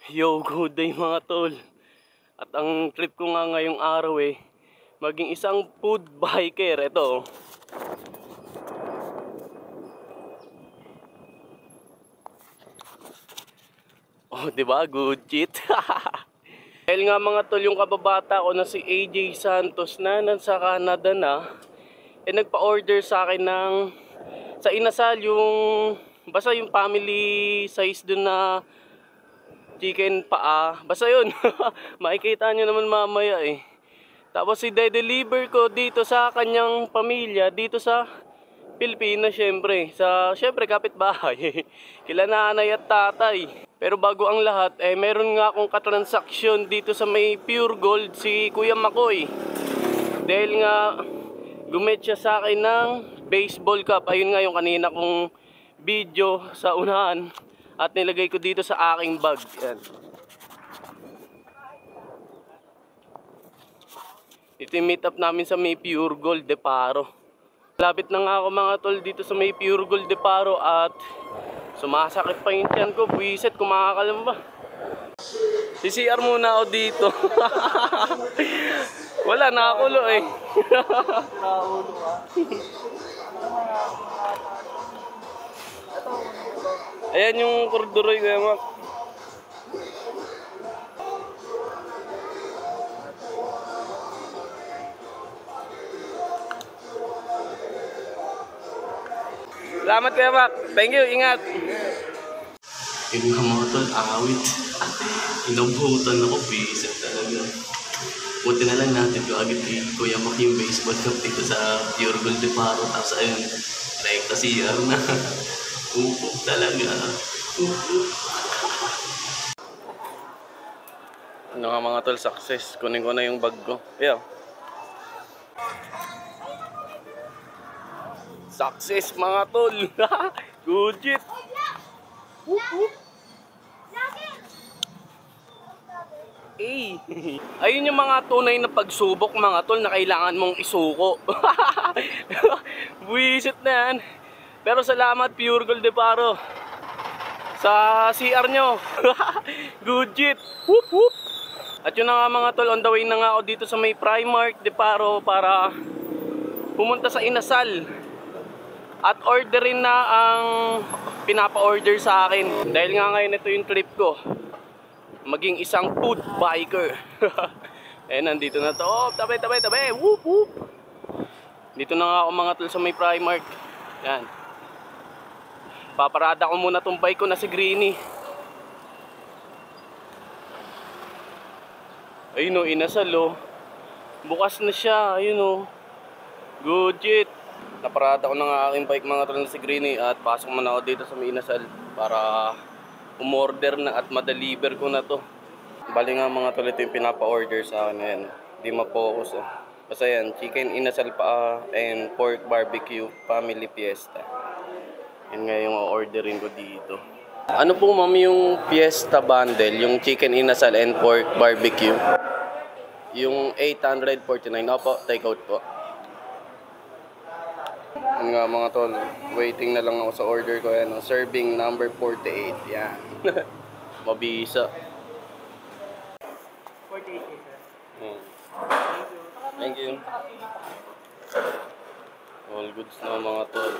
Yo, good day mga tol. At ang trip ko nga ngayong araw maging isang food biker. Ito. Oh, di ba? Good cheat. Dahil nga mga tol, yung kababata ko na si AJ Santos na nasa Canada na, nagpa-order sa akin ng sa inasal yung basta yung family size dun na chicken paa. Basta yun. Makikita nyo naman mamaya Tapos i-deliver ko dito sa kanyang pamilya, dito sa Pilipinas syempre. Syempre kapitbahay. Kila nanay at tatay. Pero bago ang lahat, meron nga akong katransaksyon dito sa may Pure Gold si Kuya Makoy. Dahil nga gumet siya sa akin ng baseball cap. Ayun nga yung kanina kong video sa unahan. At nilagay ko dito sa aking bag. Yan. Ito yung meet up namin sa may Pure Gold de Paro. Lapit na nga ako mga tol dito sa may Pure Gold de Paro at sumasakit pa yung tiyan ko. Buwisit, kumakakalamba. CCR muna ako dito. Wala, nakakulo Ayan yung korduroy ko yamak. Salamat Kuya Mac. Thank you, ingat. Yun nga mga tol, awit. Inabutan ako, visit talaga. Buti na lang natin ko agad kay Kuya Mac yung baseball cup dito sa Pure Gold de Paro. Tapos ayun, rekta CR na. Upok talaga. Upok. Ano nga mga tol, success. Kunin ko na yung bag ko. Ayan. Success mga tol. Good shit. Ayun yung mga tunay na pagsubok mga tol na kailangan mong isuko. Buwisit na yan. Pero salamat Pure Gold de Paro sa CR nyo. Good shit. Whoop whoop. At yun na nga mga tol, on the way na nga ako dito sa may Primark de Paro para pumunta sa inasal. At orderin na ang pinapa-order sa akin. Dahil nga ngayon ito yung trip ko. Maging isang food biker. Nandito na to. Oh, tabi. Whoop whoop. Dito na nga ako mga tol sa may Primark. Yan. Paparada ko muna tong bike ko na si Greenie. Ayun o, inasal o. Bukas na siya. Ayun o. Good shit. Naparada ko na nga aking bike mga tol na si Greenie at pasok muna ako dito sa may inasal para umorder na at madeliver ko na to. Bali nga mga tol, ito yung pinapa-order sa akin ngayon. Di ma-focus Basta yan, chicken inasal pa and pork barbecue family fiesta. Yan nga yung orderin ko dito. Ano po ma'am yung fiesta bundle, yung chicken inasal and pork barbecue? Yung 849, opo, take out po. Yan nga mga tol, waiting na lang ako sa order ko yan. Serving number 48, yan. Mabisa. 48 sir. Thank you. All goods na mga tol.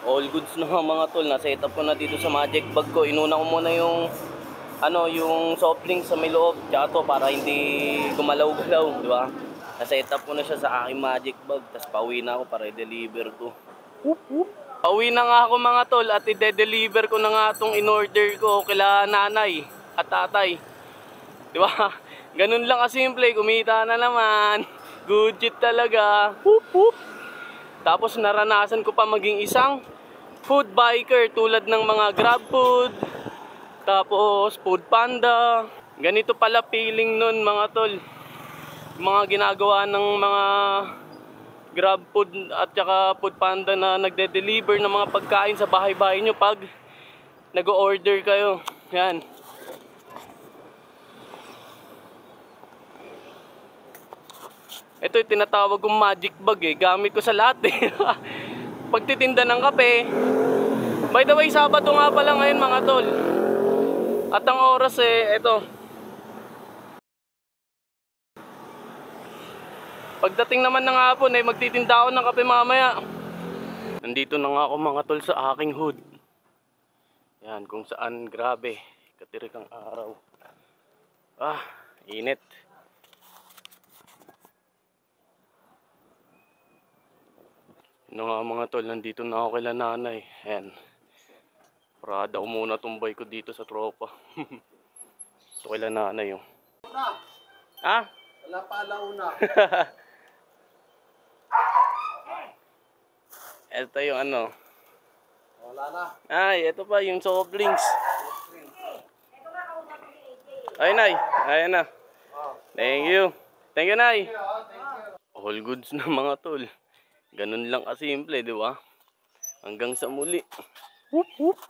All goods na mga tol. Na-set up ko na dito sa magic bag ko. Inuna ko muna yung yung soft drink sa may loob. Tsaka to para hindi gumalaw-galaw, di ba? Na-set up ko na siya sa aking magic bag. Tapos pauwi na ako para i-deliver ko. Pauwi na nga ako mga tol at i-deliver ko na nga itong in-order ko kila nanay at tatay. Di ba? Ganun lang kasimple. Kumita na naman. Good shit talaga. Tapos naranasan ko pa maging isang food biker tulad ng mga Grab Food. Tapos Food Panda. Ganito pala feeling nun mga tol. Mga ginagawa ng mga Grab Food at saka Food Panda na nagde-deliver ng mga pagkain sa bahay-bahay nyo pag nag-order kayo. Yan. Ito yung tinatawag kong magic bag Gamit ko sa lahat Pagtitinda ng kape, By the way, Sabado nga pala ngayon mga tol. At ang oras eto. Pagdating naman ng hapon magtitinda ako ng kape mamaya. Nandito na nga ako mga tol sa aking hood. Yan, kung saan grabe, katirik ang araw. Init. Ano nga mga tol, nandito na ako kay nanay. Ayan. Parada ko muna tumbay ko dito sa tropa. Ito kay nanay yung. Ha? Wala pa alauna. Ito yung ano. Wala na. Ay, ito pa yung soft drinks. Ay, Nay. Ayan na. Thank you. Thank you, Nay. All goods na mga tol. Ganun lang kasimple, di ba? Hanggang sa muli. Whoop, whoop.